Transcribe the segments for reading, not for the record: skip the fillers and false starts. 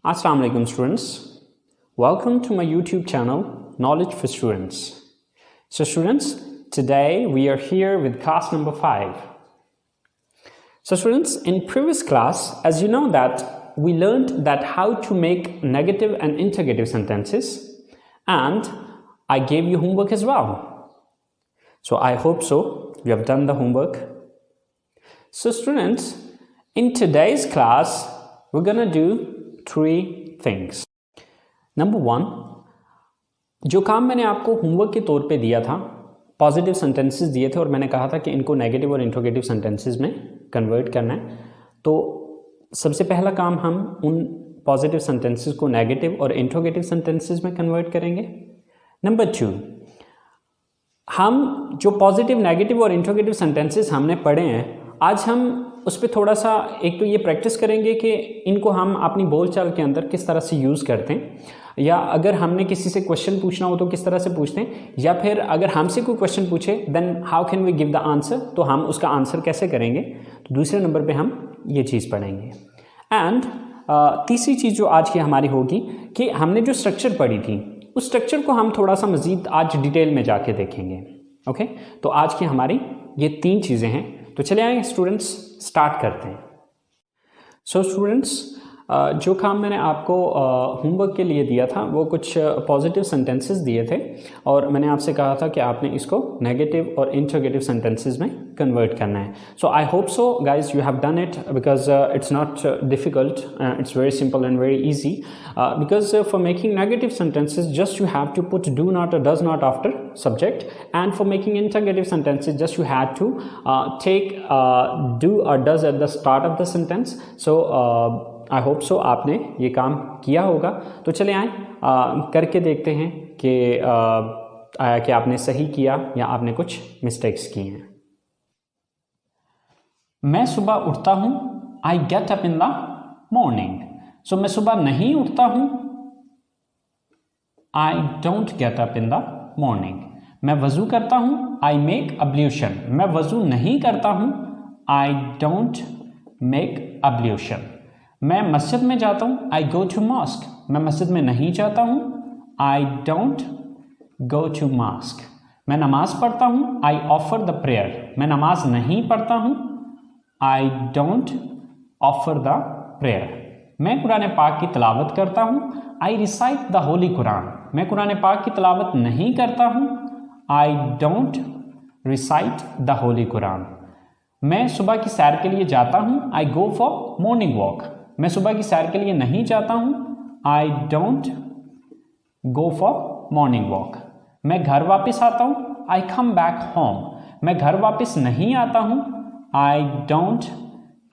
Assalamu alaikum students. Welcome to my YouTube channel Knowledge for Students. So students, today we are here with class number 5. So students, in previous class, as you know that we learned that how to make negative and interrogative sentences, and I gave you homework as well. So I hope so you have done the homework. So students, in today's class we're gonna do 3 things. Number 1, जो काम मैंने आपको homework के तौर पे दिया था, positive sentences दिए थे और मैंने कहा था कि इनको नेगेटिव और इंट्रोगेटिव सेंटेंसेस में कन्वर्ट करना है। तो सबसे पहला काम हम उन पॉजिटिव सेंटेंसेस को नेगेटिव और इंट्रोगेटिव सेंटेंसेस में कन्वर्ट करेंगे। नंबर 2, हम जो पॉजिटिव, नेगेटिव और इंट्रोगेटिव सेंटेंसेस हमने पढ़े हैं, आज हम उस पर थोड़ा सा एक तो ये प्रैक्टिस करेंगे कि इनको हम अपनी बोलचाल के अंदर किस तरह से यूज़ करते हैं, या अगर हमने किसी से क्वेश्चन पूछना हो तो किस तरह से पूछते हैं, या फिर अगर हमसे कोई क्वेश्चन पूछे then how can we give the answer, तो हम उसका आंसर कैसे करेंगे। तो दूसरे नंबर पे हम ये चीज़ पढ़ेंगे। एंड तीसरी चीज़ जो आज की हमारी होगी कि हमने जो स्ट्रक्चर पढ़ी थी उस स्ट्रक्चर को हम थोड़ा सा मज़ीद आज डिटेल में जाके देखेंगे। ओके, तो आज की हमारी ये 3 चीज़ें हैं। तो चले आए स्टूडेंट्स, स्टार्ट करते हैं। सो स्टूडेंट्स, जो काम मैंने आपको होमवर्क के लिए दिया था वो कुछ पॉजिटिव सेंटेंसेस दिए थे और मैंने आपसे कहा था कि आपने इसको नेगेटिव और इंट्रोगेटिव सेंटेंसेस में कन्वर्ट करना है। So I hope so guys you have done it because it's not difficult, it's very simple and very easy because for making negative sentences just you have to put do not or does not after subject, and for making interrogative sentences just you had to take do or does at the start of the sentence. So I hope सो आपने ये काम किया होगा। तो चले आए करके देखते हैं कि आया कि आपने सही किया या आपने कुछ मिस्टेक्स की हैं। मैं सुबह उठता हूँ, I get up in the morning. So मैं सुबह नहीं उठता हूँ, I don't get up in the morning. मैं वज़ू करता हूँ, आई मेक अब्ल्यूशन। मैं वज़ू नहीं करता हूँ, आई डोंट मेक अब्ल्यूशन। मैं मस्जिद में जाता हूँ, आई गो टू मॉस्क। मैं मस्जिद में नहीं जाता हूँ, I don't go to mosque. मैं नमाज पढ़ता हूँ, आई ऑफर द प्रेयर। मैं नमाज नहीं पढ़ता हूँ, I don't offer the prayer. मैं कुरान पाक की तिलावत करता हूँ, आई रिसाइट द होली कुरान। मैं कुरान पाक की तिलावत नहीं करता हूँ, I don't recite the Holi Quran. मैं सुबह की सैर के लिए जाता हूँ, I go for morning walk. मैं सुबह की सैर के लिए नहीं जाता हूँ, I don't go for morning walk. मैं घर वापस आता हूँ, आई कम बैक होम। मैं घर वापस नहीं आता हूँ, I don't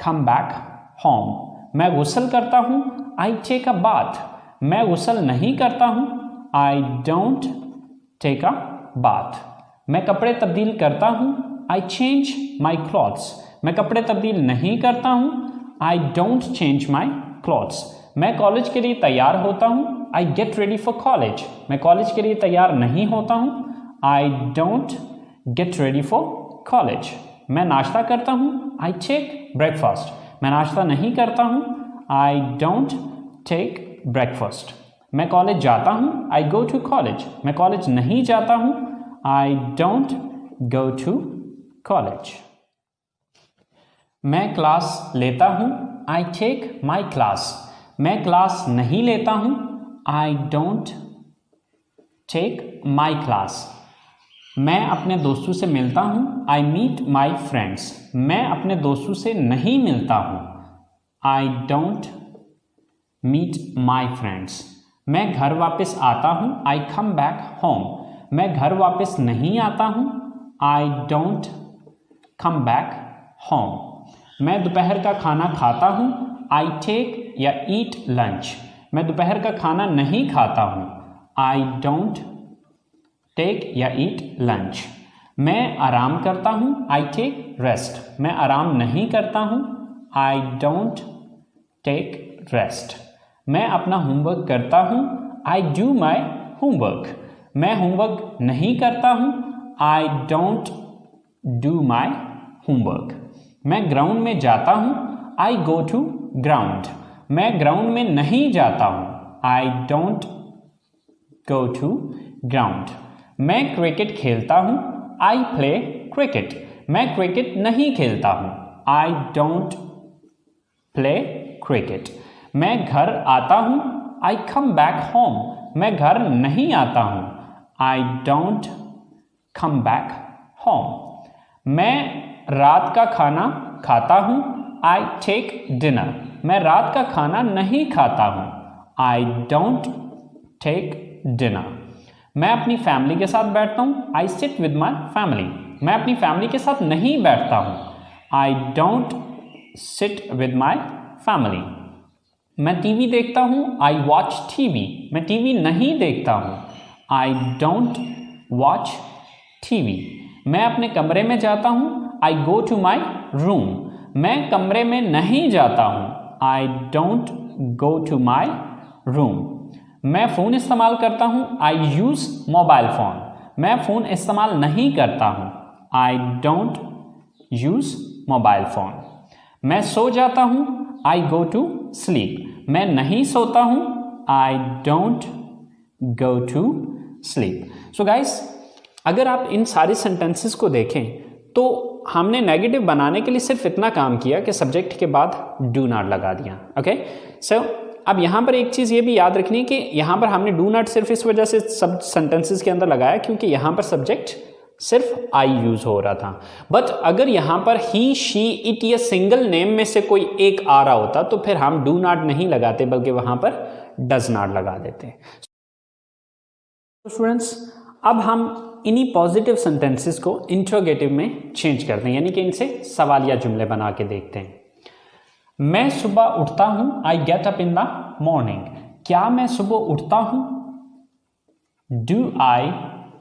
come back home. मैं गुस्ल करता हूँ, आई टेक अ बाथ। मैं गुस्ल नहीं करता हूँ, I don't take a bath. मैं कपड़े तब्दील करता हूँ, आई चेंज माई क्लॉथ्स। मैं कपड़े तब्दील नहीं करता हूँ, I don't change my clothes. मैं कॉलेज के लिए तैयार होता हूँ, I get ready for college. मैं कॉलेज के लिए तैयार नहीं होता हूँ, I don't get ready for college. मैं नाश्ता करता हूँ, आई टेक ब्रेकफास्ट। मैं नाश्ता नहीं करता हूँ, आई डोंट टेक ब्रेकफास्ट। मैं कॉलेज जाता हूँ, आई गो टू कॉलेज। मैं कॉलेज नहीं जाता हूँ, I don't go to college. मैं क्लास लेता हूँ, आई टेक माई क्लास। मैं क्लास नहीं लेता हूँ, I don't take my class. मैं अपने दोस्तों से मिलता हूँ, आई मीट माई फ्रेंड्स। मैं अपने दोस्तों से नहीं मिलता हूँ, I don't meet my friends. मैं घर वापस आता हूँ, आई कम बैक होम। मैं घर वापस नहीं आता हूँ, I don't come back home. मैं दोपहर का खाना खाता हूँ, आई टेक या ईट लंच। मैं दोपहर का खाना नहीं खाता हूँ, आई डोंट टेक या ईट लंच। मैं आराम करता हूँ, आई टेक रेस्ट। मैं आराम नहीं करता हूँ, आई डोंट टेक रेस्ट। मैं अपना होमवर्क करता हूँ, आई डू माई होमवर्क। मैं होमवर्क नहीं करता हूँ, I don't do my homework. मैं ग्राउंड में जाता हूँ, आई गो टू ग्राउंड। मैं ग्राउंड में नहीं जाता हूँ, I don't go to ground. मैं क्रिकेट खेलता हूँ, आई प्ले क्रिकेट। मैं क्रिकेट नहीं खेलता हूँ, आई डोंट प्ले क्रिकेट। मैं घर आता हूँ, आई कम बैक होम। मैं घर नहीं आता हूँ, I don't come back home. मैं रात का खाना खाता हूँ, आई टेक डिनर। मैं रात का खाना नहीं खाता हूँ, आई डोंट टेक डिनर। मैं अपनी फैमिली के साथ बैठता हूँ, आई सिट विद माई फैमिली। मैं अपनी फैमिली के साथ नहीं बैठता हूँ, I don't sit with my family. मैं टीवी देखता हूँ, आई वॉच टीवी। मैं टीवी नहीं देखता हूँ, आई डोंट वॉच टीवी। मैं अपने कमरे में जाता हूँ, I go to my room. मैं कमरे में नहीं जाता हूँ, I don't go to my room. मैं फ़ोन इस्तेमाल करता हूँ, आई यूज़ मोबाइल फ़ोन। मैं फ़ोन इस्तेमाल नहीं करता हूँ, I don't use mobile phone. मैं सो जाता हूँ, आई गो टू स्लीप। मैं नहीं सोता हूँ, I don't go to sleep. So guys, अगर आप इन सारे सेंटेंसेस को देखें तो हमने नेगेटिव बनाने के लिए सिर्फ इतना काम किया कि सब्जेक्ट के बाद डू नॉट लगा दिया। ओके, सो अब यहाँ पर एक चीज़ ये भी याद रखनी है कि यहाँ पर हमने डू नॉट सिर्फ इस वजह से सब सेंटेंसेस के अंदर लगाया क्योंकि यहाँ पर सब्जेक्ट सिर्फ आई यूज़ हो रहा था। बट अगर यहाँ पर ही, शी, इट या सिंगल नेम में से कोई एक आ रहा होता तो फिर हम डू नॉट नहीं लगाते बल्कि वहाँ पर डज नॉट लगा देते। स्टूडेंट्स, अब हम इन्हीं पॉजिटिव सेंटेंसेस को इंट्रोगेटिव में चेंज करते हैं, यानी कि इनसे सवालिया जुमले बना के देखते हैं। मैं सुबह उठता हूं, आई get up in the morning. क्या मैं सुबह उठता हूं? Do I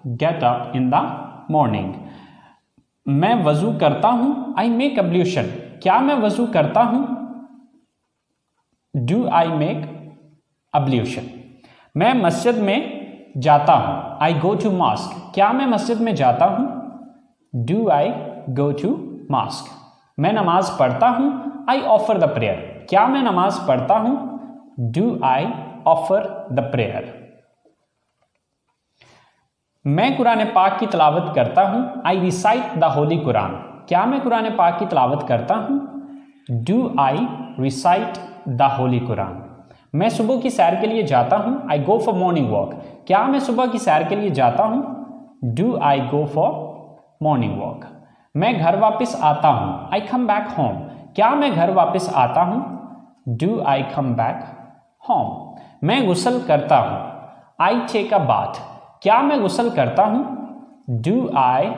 get up in the morning. मैं वजू करता हूं, आई मेक अब्ल्यूशन। क्या मैं वजू करता हूं? Do I make ablution. मैं मस्जिद में जाता हूं, आई गो टू मॉस्क। क्या मैं मस्जिद में जाता हूं? Do I go to mosque. मैं नमाज पढ़ता हूं, आई ऑफर द प्रेयर। क्या मैं नमाज पढ़ता हूं? Do I offer the prayer. मैं कुरान पाक की तिलावत करता हूं, आई रिसाइट द होली कुरान। क्या मैं कुरान पाक की तिलावत करता हूं? Do I recite the Holi Quran. मैं सुबह की सैर के लिए जाता हूं, आई गो फॉर मॉर्निंग वॉक। क्या मैं सुबह की सैर के लिए जाता हूं? Do I go for morning walk. मैं घर वापस आता हूं, आई कम बैक होम। क्या मैं घर वापस आता हूं? Do I come back home. मैं गुस्ल करता हूं, आई टेक अ बाथ। क्या मैं गुस्ल करता हूं? Do I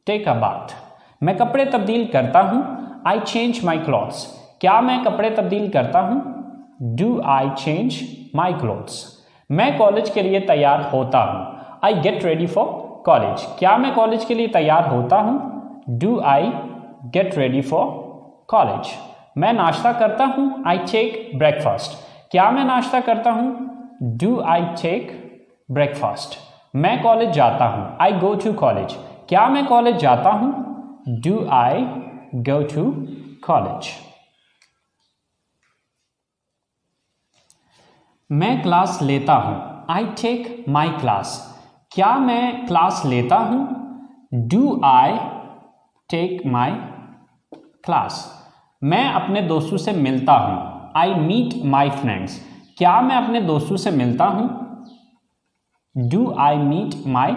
take a bath. मैं कपड़े तब्दील करता हूं, आई चेंज माई क्लॉथ्स। क्या मैं कपड़े तब्दील करता हूं? Do I change my clothes. मैं कॉलेज के लिए तैयार होता हूं, I get ready for college. क्या मैं कॉलेज के लिए तैयार होता हूं? Do I get ready for college. मैं नाश्ता करता हूं, आई टेक ब्रेकफास्ट। क्या मैं नाश्ता करता हूं? Do I take breakfast. मैं कॉलेज जाता हूं, आई गो टू कॉलेज। क्या मैं कॉलेज जाता हूं? Do I go to college. मैं क्लास लेता हूं, आई टेक माई क्लास। क्या मैं क्लास लेता हूं? Do I take my class. मैं अपने दोस्तों से मिलता हूं, आई मीट माई फ्रेंड्स। क्या मैं अपने दोस्तों से मिलता हूं? Do I meet my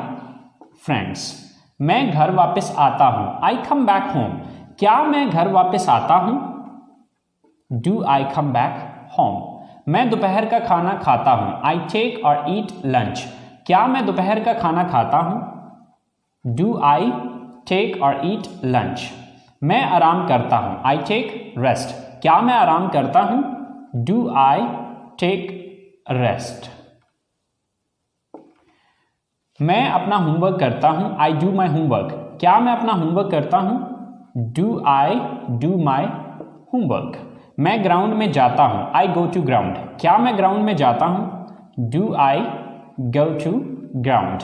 friends. मैं घर वापस आता हूं, आई कम बैक होम। क्या मैं घर वापस आता हूं? Do I come back home. मैं दोपहर का खाना खाता हूं, आई टेक और ईट लंच। क्या मैं दोपहर का खाना खाता हूं? डू आई टेक और ईट लंच। मैं आराम करता हूं, आई टेक रेस्ट। क्या मैं आराम करता हूं? Do I take rest. मैं अपना होमवर्क करता हूं, आई डू माई होमवर्क। क्या मैं अपना होमवर्क करता हूं? Do I do my homework. मैं ग्राउंड में जाता हूं, आई गो टू ग्राउंड। क्या मैं ग्राउंड में जाता हूं? Do I go to ground.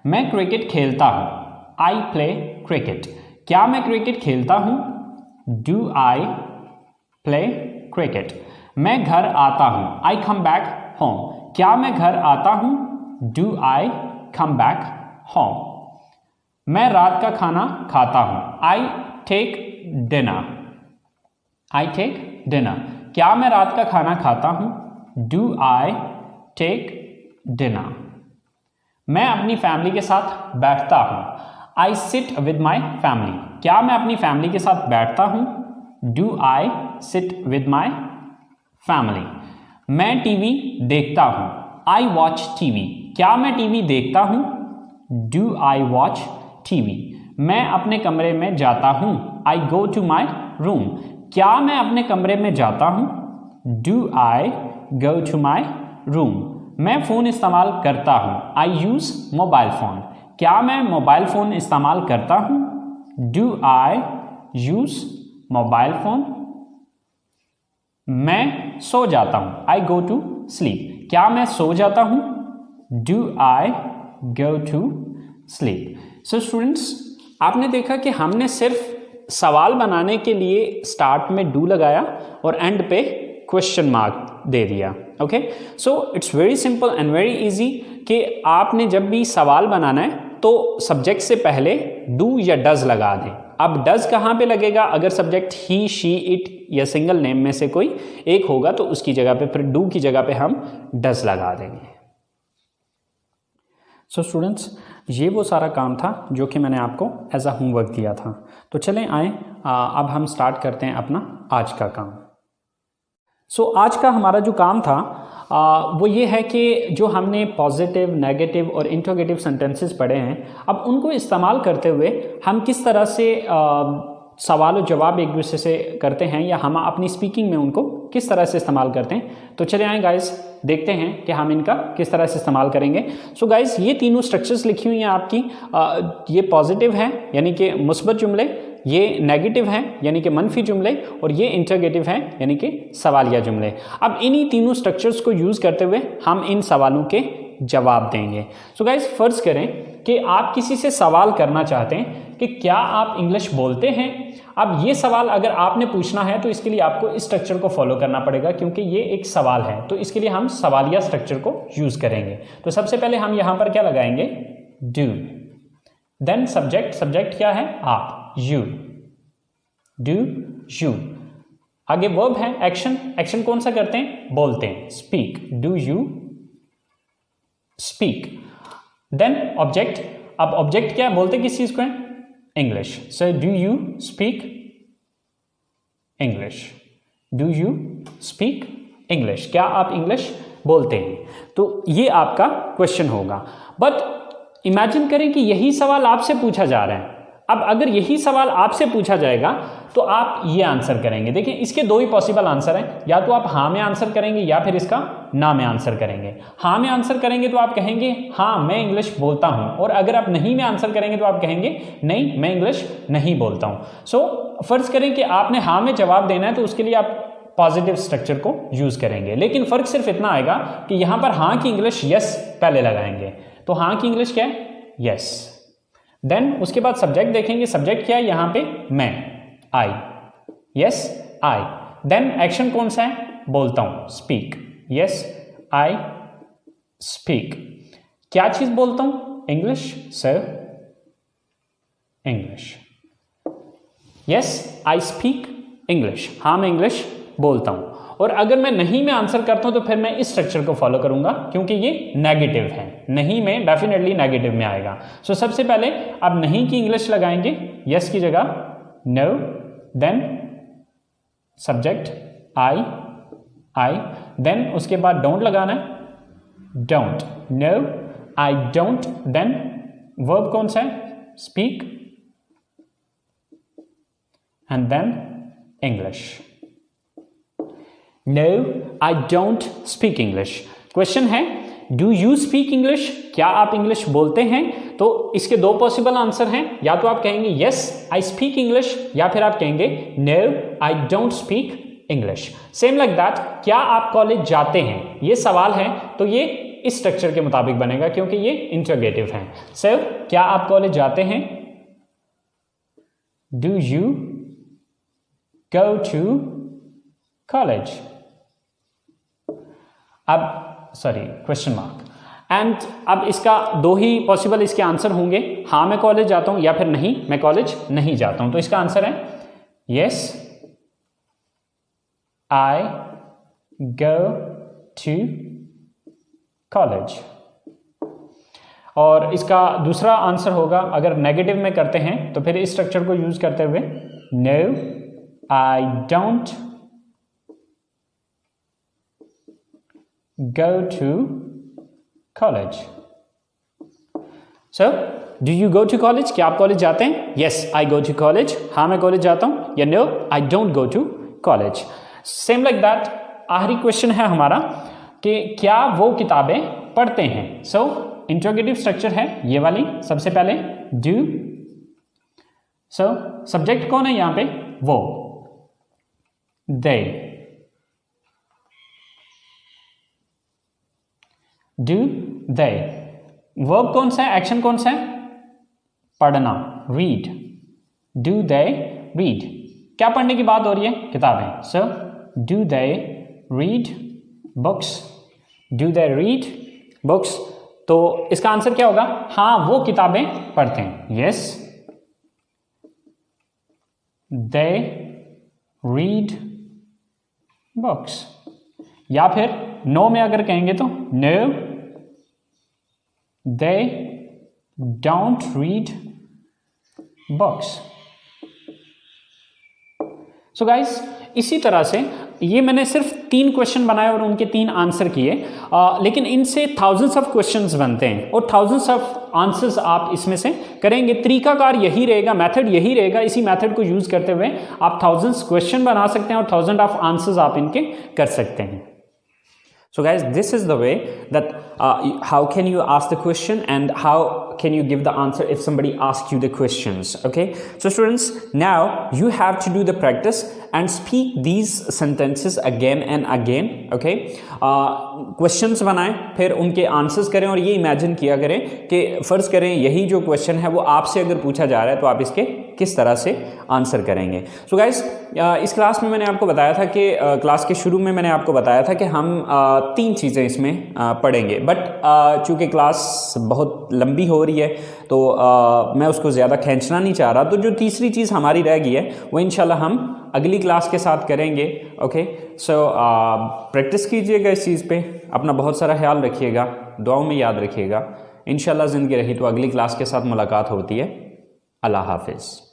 मैं क्रिकेट खेलता हूं, आई प्ले क्रिकेट। क्या मैं क्रिकेट खेलता हूं? Do I play cricket. मैं घर आता हूं, आई कम बैक होम। क्या मैं घर आता हूं? Do I come back home. मैं रात का खाना खाता हूं, I take dinner. I take dinner. क्या मैं रात का खाना खाता हूं? Do I take dinner. मैं अपनी फैमिली के साथ बैठता हूं, I sit with my family. क्या मैं अपनी फैमिली के साथ बैठता हूं? Do I sit with my family. मैं टीवी देखता हूं, आई वॉच टीवी। क्या मैं टीवी देखता हूं? Do I watch TV. मैं अपने कमरे में जाता हूं, आई गो टू माई रूम। क्या मैं अपने कमरे में जाता हूं? Do I go to my room. मैं फ़ोन इस्तेमाल करता हूं, आई यूज़ मोबाइल फ़ोन। क्या मैं मोबाइल फ़ोन इस्तेमाल करता हूं? Do I use mobile phone. मैं सो जाता हूं, आई गो टू स्लीप। क्या मैं सो जाता हूं? Do I go to sleep. So students, आपने देखा कि हमने सिर्फ सवाल बनाने के लिए स्टार्ट में डू लगाया और एंड पे क्वेश्चन मार्क दे दिया। Okay, so it's very simple and very easy कि आपने जब भी सवाल बनाना है तो सब्जेक्ट से पहले डू या डज लगा दें। अब डज कहाँ पे लगेगा? अगर सब्जेक्ट ही, शी, इट या सिंगल नेम में से कोई एक होगा तो उसकी जगह पे फिर डू की जगह पे हम डज लगा देंगे। सो स्टूडेंट्स, ये वो सारा काम था जो कि मैंने आपको एज अ होमवर्क दिया था। तो चलें आए अब हम स्टार्ट करते हैं अपना आज का काम। सो आज का हमारा जो काम था वो ये है कि जो हमने पॉजिटिव, नेगेटिव और इंट्रोगेटिव सेंटेंसेस पढ़े हैं, अब उनको इस्तेमाल करते हुए हम किस तरह से सवाल और जवाब एक दूसरे से करते हैं या हम अपनी स्पीकिंग में उनको किस तरह से इस्तेमाल करते हैं। तो चले आए गाइस, देखते हैं कि हम इनका किस तरह से इस्तेमाल करेंगे। सो गाइस, ये तीनों स्ट्रक्चर्स लिखी हुई हैं आपकी। ये पॉजिटिव हैं यानी कि मुस्बत जुमले, ये नेगेटिव हैं यानी कि मनफी जुमले, और ये इंटरगेटिव हैं यानी कि सवालिया जुमले। अब इन्हीं तीनों स्ट्रक्चर्स को यूज़ करते हुए हम इन सवालों के जवाब देंगे। सो गाइस, फर्ज करें कि आप किसी से सवाल करना चाहते हैं कि क्या आप इंग्लिश बोलते हैं। अब ये सवाल अगर आपने पूछना है तो इसके लिए आपको इस स्ट्रक्चर को फॉलो करना पड़ेगा, क्योंकि ये एक सवाल है। तो इसके लिए हम सवालिया स्ट्रक्चर को यूज़ करेंगे। तो सबसे पहले हम यहाँ पर क्या लगाएंगे? डू। देन सब्जेक्ट, सब्जेक्ट क्या है? आप, यू। Do you. आगे वर्ब है एक्शन, एक्शन कौन सा करते हैं? बोलते हैं, speak. Do you speak. Then object, अब ऑब्जेक्ट क्या है? बोलते किस चीज को है? English. So do you speak English. Do you speak English. क्या आप इंग्लिश बोलते हैं? तो ये आपका क्वेश्चन होगा। बट इमेजिन करें कि यही सवाल आपसे पूछा जा रहा है। अब अगर यही सवाल आपसे पूछा जाएगा तो आप ये आंसर करेंगे। देखिए, इसके दो ही पॉसिबल आंसर हैं, या तो आप हाँ में आंसर करेंगे या फिर इसका ना में आंसर करेंगे। हाँ में आंसर करेंगे तो आप कहेंगे हाँ मैं इंग्लिश बोलता हूं, और अगर आप नहीं में आंसर करेंगे तो आप कहेंगे नहीं मैं इंग्लिश नहीं बोलता हूं। सो फर्ज करें कि आपने हाँ में जवाब देना है तो उसके लिए आप पॉजिटिव स्ट्रक्चर को यूज करेंगे, लेकिन फर्क सिर्फ इतना आएगा कि यहां पर हाँ की इंग्लिश यस पहले लगाएंगे। तो हाँ की इंग्लिश क्या है? यस। देन उसके बाद सब्जेक्ट देखेंगे, सब्जेक्ट क्या है यहां पे? मैं, आई। यस, आई। देन एक्शन कौन सा है? बोलता हूं, स्पीक। Yes, I speak. क्या चीज बोलता हूं? English. Sir, English. Yes, I speak English. हाँ मैं इंग्लिश बोलता हूं। और अगर मैं नहीं में आंसर करता हूं तो फिर मैं इस स्ट्रक्चर को फॉलो करूंगा, क्योंकि ये नेगेटिव है। नहीं में डेफिनेटली नेगेटिव में आएगा। सो सबसे पहले अब नहीं की इंग्लिश लगाएंगे, यस की जगह no. Then subject I, I. Then उसके बाद डोंट लगाना है, don't. No, I don't. Then verb कौन सा है? Speak. And then English. No, I don't speak English. Question है डू यू स्पीक इंग्लिश? क्या आप इंग्लिश बोलते हैं? तो इसके दो पॉसिबल आंसर हैं, या तो आप कहेंगे यस आई स्पीक इंग्लिश, या फिर आप कहेंगे no I don't speak English. Same like that, क्या आप कॉलेज जाते हैं? ये सवाल है तो ये इस स्ट्रक्चर के मुताबिक बनेगा, क्योंकि ये इंटरोगेटिव है। सो क्या आप कॉलेज जाते हैं? Do you go to college? अब सॉरी क्वेश्चन मार्क। एंड अब इसका दो ही पॉसिबल इसके आंसर होंगे, हाँ मैं कॉलेज जाता हूं या फिर नहीं मैं कॉलेज नहीं जाता हूं। तो इसका आंसर है yes I go to college. और इसका दूसरा आंसर होगा, अगर नेगेटिव में करते हैं तो फिर इस स्ट्रक्चर को यूज करते हुए no I don't go to college. So do you go to college, क्या आप कॉलेज जाते हैं? Yes I go to college, हाँ मैं कॉलेज जाता हूं, या no I don't go to college. Same like that आखिरी क्वेश्चन है हमारा कि क्या वो किताबें पढ़ते हैं। सो इंट्रोगेटिव स्ट्रक्चर है ये वाली, सबसे पहले डू। सो सब्जेक्ट कौन है यहां पे? वो, दे। Do they. वर्ब कौन सा है, एक्शन कौन सा है? पढ़ना, रीड। Do they read. क्या पढ़ने की बात हो रही है? किताबें। So do they read books. Do they read books. तो इसका आंसर क्या होगा? हाँ वो किताबें पढ़ते हैं। Yes they read books. या फिर नो में अगर कहेंगे तो no they don't read books. So guys इसी तरह से ये मैंने सिर्फ 3 क्वेश्चन बनाए और उनके 3 आंसर किए, लेकिन इनसे थाउजेंड्स ऑफ क्वेश्चंस बनते हैं और थाउजेंड्स ऑफ आंसर्स आप इसमें से करेंगे। तरीकाकार यही रहेगा, मेथड यही रहेगा। इसी मेथड को यूज करते हुए आप थाउजेंड्स क्वेश्चन बना सकते हैं और थाउजेंड ऑफ आंसर्स आप इनके कर सकते हैं। So guys, this is the way that how can you ask the question and how can you give the answer if somebody asks you the questions. Okay, so students, now you have to do the practice and speak these sentences again and again. Okay, questions बनाएं, फिर उनके answers करें और ये imagine किया करें कि फ़र्ज़ करें यही जो क्वेश्चन है वो आपसे अगर पूछा जा रहा है तो आप इसके किस तरह से आंसर करेंगे। सो गाइस इस क्लास में मैंने आपको बताया था कि क्लास के शुरू में मैंने आपको बताया था कि हम 3 चीज़ें इसमें पढ़ेंगे, बट चूँकि क्लास बहुत लंबी हो रही है तो मैं उसको ज़्यादा खींचना नहीं चाह रहा। तो जो तीसरी चीज़ हमारी रह गई है वो इंशाल्लाह हम अगली क्लास के साथ करेंगे। ओके, सो प्रैक्टिस कीजिएगा इस चीज़ पे, अपना बहुत सारा ख्याल रखिएगा, दुआओं में याद रखिएगा। इंशाल्लाह ज़िंदगी रही तो अगली क्लास के साथ मुलाकात होती है। अल्लाह हाफिज़।